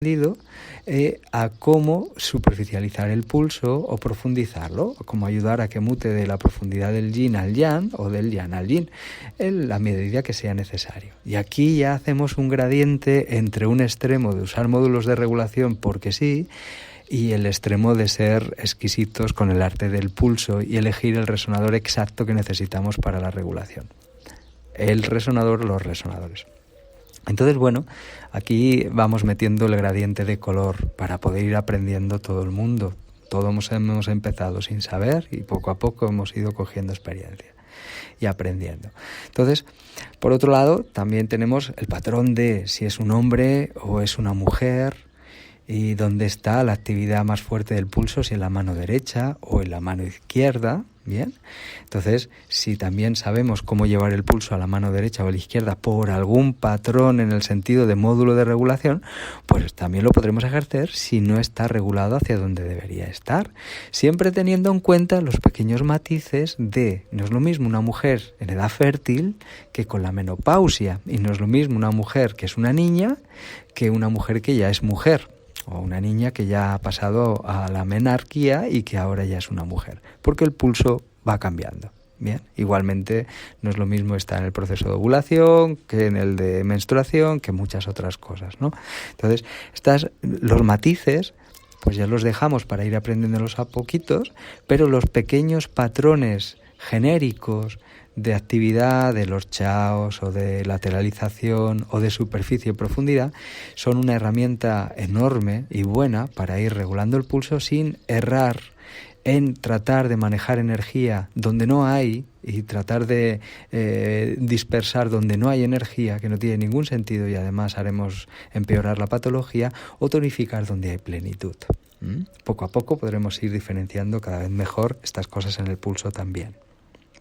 a cómo superficializar el pulso o profundizarlo, o cómo ayudar a que mute de la profundidad del yin al yang o del yang al yin, en la medida que sea necesario. Y aquí ya hacemos un gradiente entre un extremo de usar módulos de regulación porque sí, y el extremo de ser exquisitos con el arte del pulso y elegir el resonador exacto que necesitamos para la regulación. El resonador, los resonadores. Entonces, bueno, aquí vamos metiendo el gradiente de color para poder ir aprendiendo todo el mundo. Todos hemos empezado sin saber y poco a poco hemos ido cogiendo experiencia y aprendiendo. Entonces, por otro lado, también tenemos el patrón de si es un hombre o es una mujer y dónde está la actividad más fuerte del pulso, si en la mano derecha o en la mano izquierda. Bien, entonces si también sabemos cómo llevar el pulso a la mano derecha o a la izquierda por algún patrón en el sentido de módulo de regulación, pues también lo podremos ejercer si no está regulado hacia donde debería estar, siempre teniendo en cuenta los pequeños matices de no es lo mismo una mujer en edad fértil que con la menopausia, y no es lo mismo una mujer que es una niña que una mujer que ya es mujer, o una niña que ya ha pasado a la menarquía y que ahora ya es una mujer, porque el pulso va cambiando. Bien, igualmente no es lo mismo estar en el proceso de ovulación que en el de menstruación, que muchas otras cosas, ¿no? Entonces, los matices, pues ya los dejamos para ir aprendiéndolos a poquitos, pero los pequeños patrones genéricos de actividad de los chaos o de lateralización o de superficie y profundidad son una herramienta enorme y buena para ir regulando el pulso sin errar en tratar de manejar energía donde no hay y tratar de dispersar donde no hay energía, que no tiene ningún sentido y además haremos empeorar la patología, o tonificar donde hay plenitud. Poco a poco podremos ir diferenciando cada vez mejor estas cosas en el pulso también.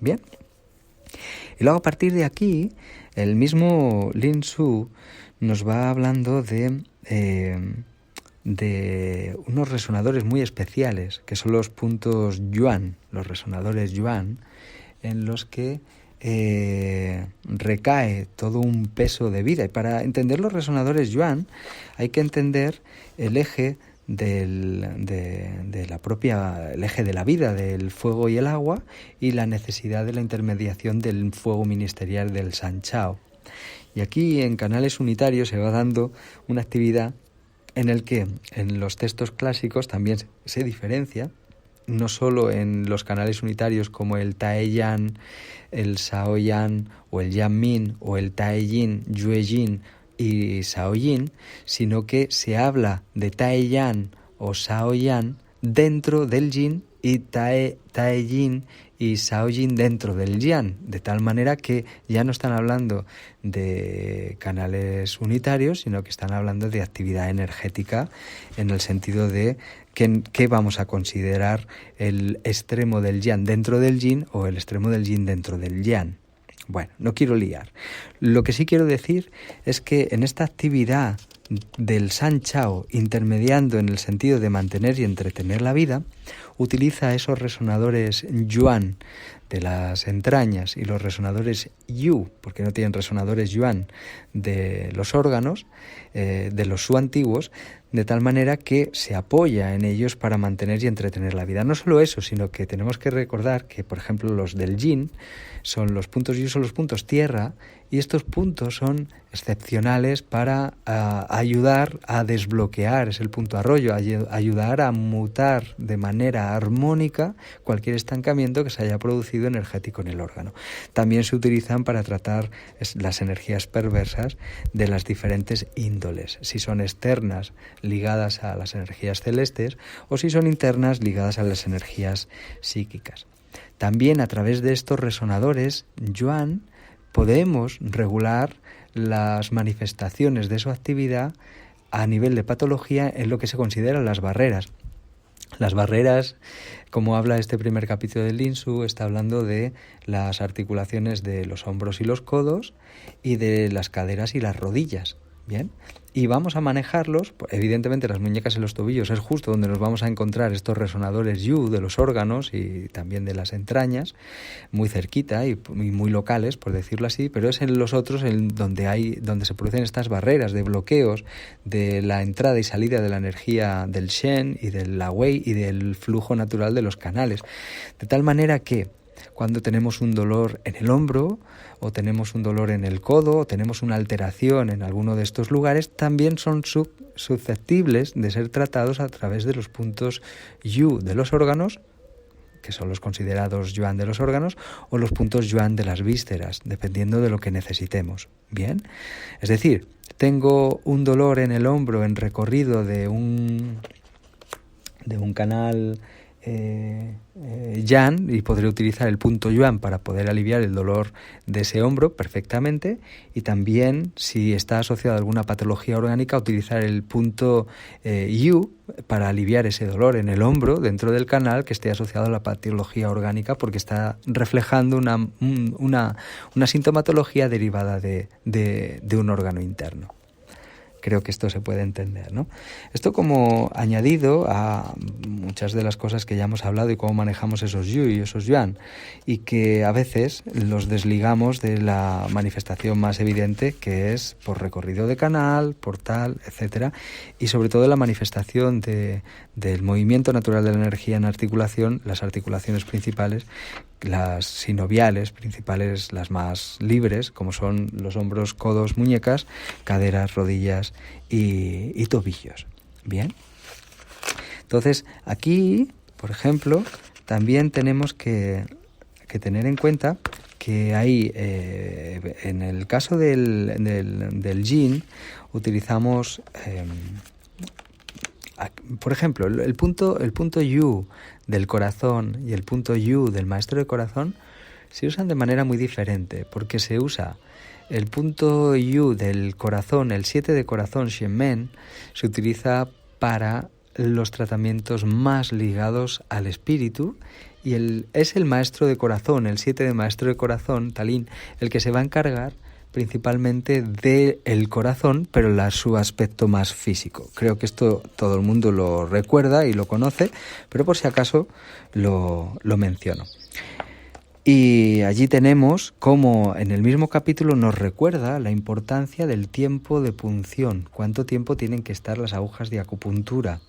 Bien. Y luego a partir de aquí, el mismo Lin Shu nos va hablando de unos resonadores muy especiales, que son los puntos Yuan, los resonadores Yuan, en los que recae todo un peso de vida. Y para entender los resonadores Yuan hay que entender el eje el eje de la vida del fuego y el agua, y la necesidad de la intermediación del fuego ministerial del San Chao. Y aquí en canales unitarios se va dando una actividad en el que en los textos clásicos también se diferencia, no solo en los canales unitarios como el Tae-yan, el Sao-yan o el Yan-min o el Tae-yin, Yue-yin y Sao-yin, sino que se habla de Tae-yan o Sao-yan dentro del yin y Tae-yin y Sao-yin dentro del yang, de tal manera que ya no están hablando de canales unitarios, sino que están hablando de actividad energética en el sentido de que vamos a considerar el extremo del yang dentro del yin o el extremo del yin dentro del yang. Bueno, no quiero liar. Lo que sí quiero decir es que en esta actividad del San Chao, intermediando en el sentido de mantener y entretener la vida, utiliza esos resonadores Yuan de las entrañas y los resonadores Yu, porque no tienen resonadores Yuan, de los órganos, de los Su antiguos, de tal manera que se apoya en ellos para mantener y entretener la vida. No solo eso, sino que tenemos que recordar que, por ejemplo, los del Yin son los puntos Yu, son los puntos tierra, y estos puntos son excepcionales para ayudar a desbloquear, es el punto arroyo, ayudar a mutar de manera armónica cualquier estancamiento que se haya producido energético en el órgano. También se utilizan para tratar las energías perversas de las diferentes índoles, si son externas ligadas a las energías celestes o si son internas ligadas a las energías psíquicas. También a través de estos resonadores Yuan podemos regular las manifestaciones de su actividad a nivel de patología en lo que se consideran las barreras. Las barreras, como habla este primer capítulo del Lin Shu, está hablando de las articulaciones de los hombros y los codos y de las caderas y las rodillas. Bien, y vamos a manejarlos, evidentemente las muñecas y los tobillos es justo donde nos vamos a encontrar estos resonadores Yu de los órganos y también de las entrañas, muy cerquita y muy locales, por decirlo así, pero es en los otros donde se producen estas barreras de bloqueos de la entrada y salida de la energía del Shen y del Wei y del flujo natural de los canales, de tal manera que cuando tenemos un dolor en el hombro o tenemos un dolor en el codo o tenemos una alteración en alguno de estos lugares, también son susceptibles de ser tratados a través de los puntos Yu de los órganos, que son los considerados Yuan de los órganos, o los puntos Yuan de las vísceras, dependiendo de lo que necesitemos. Bien, es decir, tengo un dolor en el hombro en recorrido de un canal Yan, y podré utilizar el punto Yuan para poder aliviar el dolor de ese hombro perfectamente, y también, si está asociado a alguna patología orgánica, utilizar el punto Yu para aliviar ese dolor en el hombro dentro del canal que esté asociado a la patología orgánica, porque está reflejando una sintomatología derivada de un órgano interno. Creo que esto se puede entender, ¿no? Esto como añadido a muchas de las cosas que ya hemos hablado y cómo manejamos esos yu y esos yuan, y que a veces los desligamos de la manifestación más evidente, que es por recorrido de canal, portal, etcétera, y sobre todo la manifestación del movimiento natural de la energía en articulación, las articulaciones principales, las sinoviales principales, las más libres, como son los hombros, codos, muñecas, caderas, rodillas y tobillos. Bien. Entonces, aquí, por ejemplo, también tenemos que tener en cuenta que hay, en el caso del yin, utilizamos, por ejemplo, el punto yu del corazón y el punto yu del maestro de corazón se usan de manera muy diferente, porque se usa el punto yu del corazón, el 7 de corazón Shenmen, se utiliza para los tratamientos más ligados al espíritu, y es el maestro de corazón, el 7 de maestro de corazón, Talín, el que se va a encargar principalmente del corazón, pero su aspecto más físico. Creo que esto todo el mundo lo recuerda y lo conoce, pero por si acaso lo menciono. Y allí tenemos cómo en el mismo capítulo nos recuerda la importancia del tiempo de punción, cuánto tiempo tienen que estar las agujas de acupuntura.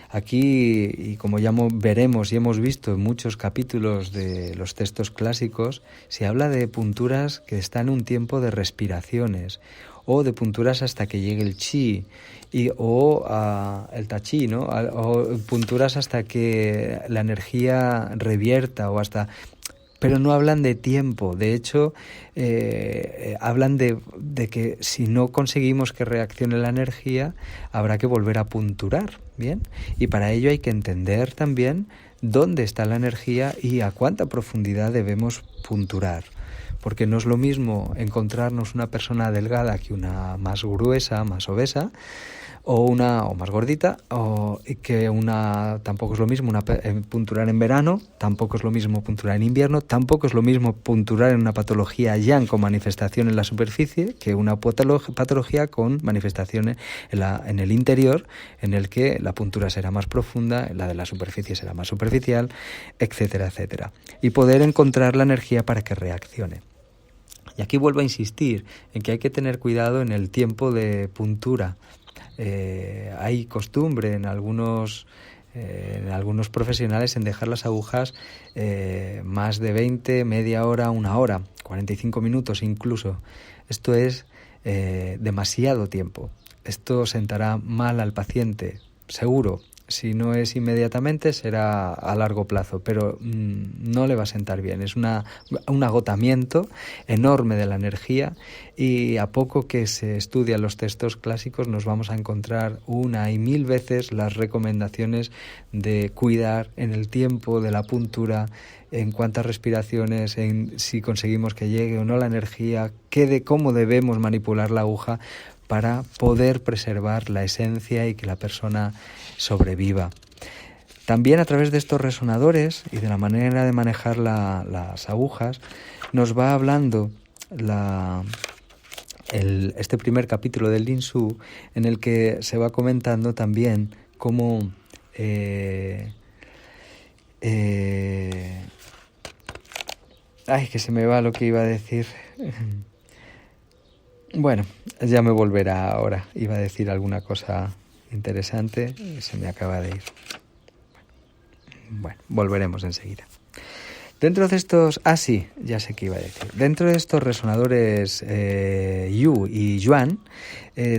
Aquí, y como ya veremos y hemos visto en muchos capítulos de los textos clásicos, se habla de punturas que están en un tiempo de respiraciones, o de punturas hasta que llegue el chi, o el tachi, ¿no? O punturas hasta que la energía revierta, o hasta... Pero no hablan de tiempo. De hecho, hablan de que si no conseguimos que reaccione la energía, habrá que volver a punturar, ¿bien? Y para ello hay que entender también dónde está la energía y a cuánta profundidad debemos punturar. Porque no es lo mismo encontrarnos una persona delgada que una más gruesa, más obesa, o más gordita, que tampoco es lo mismo punturar en verano, tampoco es lo mismo punturar en invierno, tampoco es lo mismo punturar en una patología yang con manifestación en la superficie que una patología con manifestaciones en el interior, en el que la puntura será más profunda, la de la superficie será más superficial, etcétera, etcétera. Y poder encontrar la energía para que reaccione. Y aquí vuelvo a insistir en que hay que tener cuidado en el tiempo de puntura. Hay costumbre en algunos profesionales en dejar las agujas más de 20, media hora, 1 hora, 45 minutos incluso. Esto es demasiado tiempo. Esto sentará mal al paciente, seguro. Si no es inmediatamente, será a largo plazo, pero no le va a sentar bien. Es un agotamiento enorme de la energía, y a poco que se estudian los textos clásicos nos vamos a encontrar 1 y 1000 veces las recomendaciones de cuidar en el tiempo de la puntura, en cuántas respiraciones, en si conseguimos que llegue o no la energía, cómo debemos manipular la aguja para poder preservar la esencia y que la persona sobreviva. También a través de estos resonadores y de la manera de manejar las agujas nos va hablando este primer capítulo del Lin Shu, en el que se va comentando también cómo ay, que se me va lo que iba a decir. Bueno, ya me volverá ahora. Iba a decir alguna cosa interesante y se me acaba de ir. Bueno, volveremos enseguida. Dentro de estos... sí, ya sé qué iba a decir. Dentro de estos resonadores Yu y Yuan,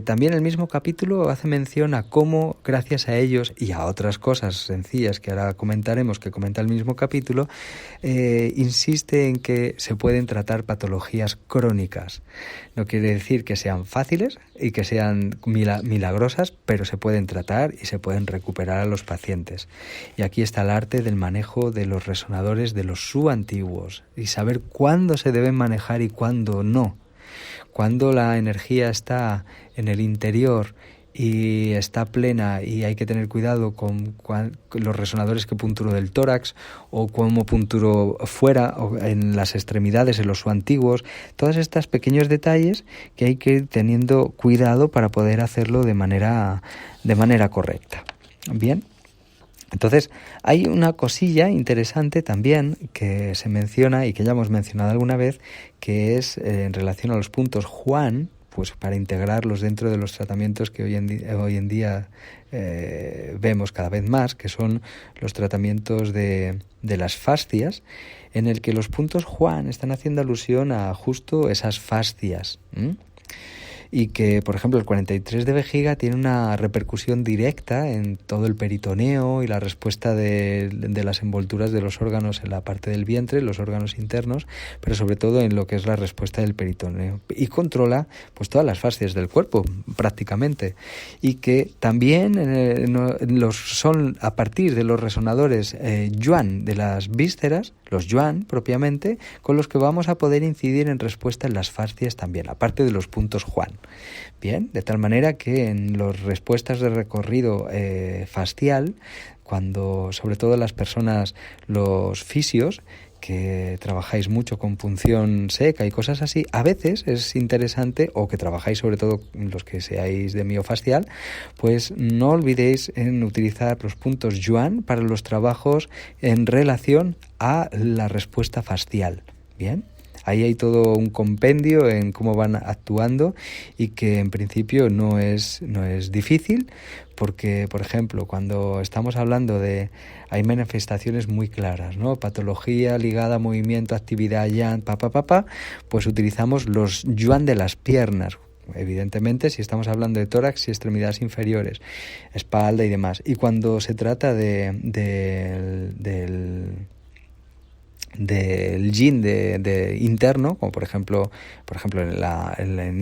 también el mismo capítulo hace mención a cómo, gracias a ellos y a otras cosas sencillas que ahora comentaremos, que comenta el mismo capítulo, insiste en que se pueden tratar patologías crónicas. No quiere decir que sean fáciles y que sean milagrosas, pero se pueden tratar y se pueden recuperar a los pacientes. Y aquí está el arte del manejo de los resonadores de los Shu antiguos y saber cuándo se deben manejar y cuándo no. Cuando la energía está en el interior y está plena y hay que tener cuidado con los resonadores que punturo del tórax o cómo punturo fuera o en las extremidades, en los Shu antiguos, todos estos pequeños detalles que hay que ir teniendo cuidado para poder hacerlo de manera correcta. Bien. Entonces, hay una cosilla interesante también que se menciona y que ya hemos mencionado alguna vez, que es en relación a los puntos Huan, pues para integrarlos dentro de los tratamientos que hoy en día vemos cada vez más, que son los tratamientos de las fascias, en el que los puntos Huan están haciendo alusión a justo esas fascias. Y que, por ejemplo, el 43 de vejiga tiene una repercusión directa en todo el peritoneo y la respuesta de las envolturas de los órganos en la parte del vientre, los órganos internos, pero sobre todo en lo que es la respuesta del peritoneo. Y controla pues todas las fascias del cuerpo, prácticamente. Y que también son a partir de los resonadores Yuan de las vísceras, los Yuan propiamente, con los que vamos a poder incidir en respuesta en las fascias también, aparte de los puntos Huan. Bien, de tal manera que en las respuestas de recorrido fascial, cuando sobre todo las personas, los fisios, que trabajáis mucho con punción seca y cosas así, a veces es interesante, o que trabajáis sobre todo los que seáis de miofascial, pues no olvidéis en utilizar los puntos Yuan para los trabajos en relación a la respuesta fascial. Bien. Ahí hay todo un compendio en cómo van actuando y que en principio no es difícil porque, por ejemplo, cuando estamos hablando hay manifestaciones muy claras, ¿no? Patología ligada a movimiento, actividad, yan, pues utilizamos los yuan de las piernas. Evidentemente, si estamos hablando de tórax y extremidades inferiores, espalda y demás. Y cuando se trata del yin de interno, como por ejemplo en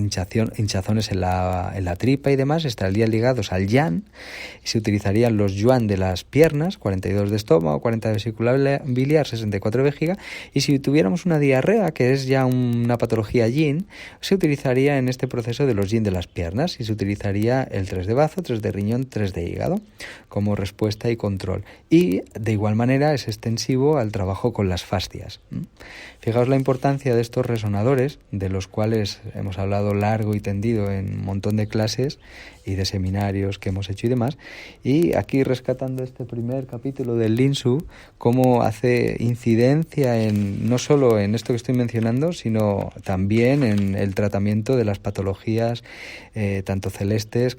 hinchazones en la tripa y demás, estarían ligados al yang y se utilizarían los yuan de las piernas, 42 de estómago, 40 de vesícula biliar, 64 de vejiga, y si tuviéramos una diarrea, que es ya una patología yin, se utilizaría en este proceso de los yin de las piernas y se utilizaría el 3 de bazo, 3 de riñón, 3 de hígado como respuesta y control. Y de igual manera es extensivo al trabajo con las fascias. Fijaos la importancia de estos resonadores, de los cuales hemos hablado largo y tendido en un montón de clases y de seminarios que hemos hecho y demás, y aquí rescatando este primer capítulo del Lin Shu, cómo hace incidencia no solo en esto que estoy mencionando, sino también en el tratamiento de las patologías tanto celestes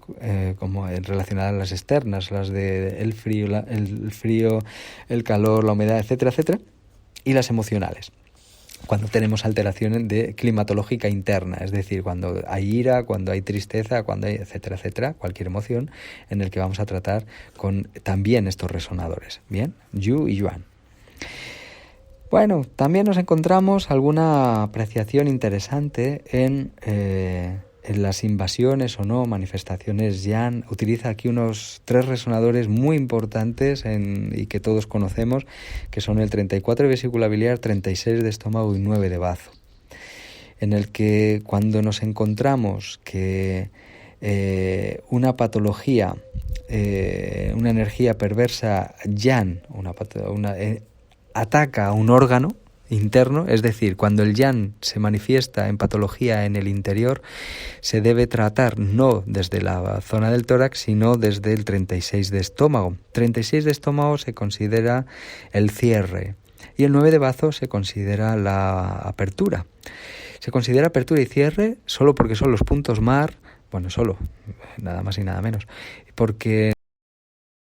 como relacionadas a las externas, las de el frío, el calor, la humedad, etcétera, etcétera, y las emocionales, cuando tenemos alteraciones de climatológica interna, es decir, cuando hay ira, cuando hay tristeza, cuando hay etcétera, etcétera, cualquier emoción en el que vamos a tratar con también estos resonadores, bien, Yu y Yuan. Bueno, también nos encontramos alguna apreciación interesante en las invasiones o no, manifestaciones Yan. Utiliza aquí unos 3 resonadores muy importantes y que todos conocemos, que son el 34 de vesícula biliar, 36 de estómago y 9 de bazo. En el que cuando nos encontramos que una patología, una energía perversa Yan, ataca a un órgano interno, es decir, cuando el yang se manifiesta en patología en el interior, se debe tratar no desde la zona del tórax, sino desde el 36 de estómago. 36 de estómago se considera el cierre y el 9 de bazo se considera la apertura. Se considera apertura y cierre solo porque son los puntos mar, bueno, solo, nada más y nada menos, porque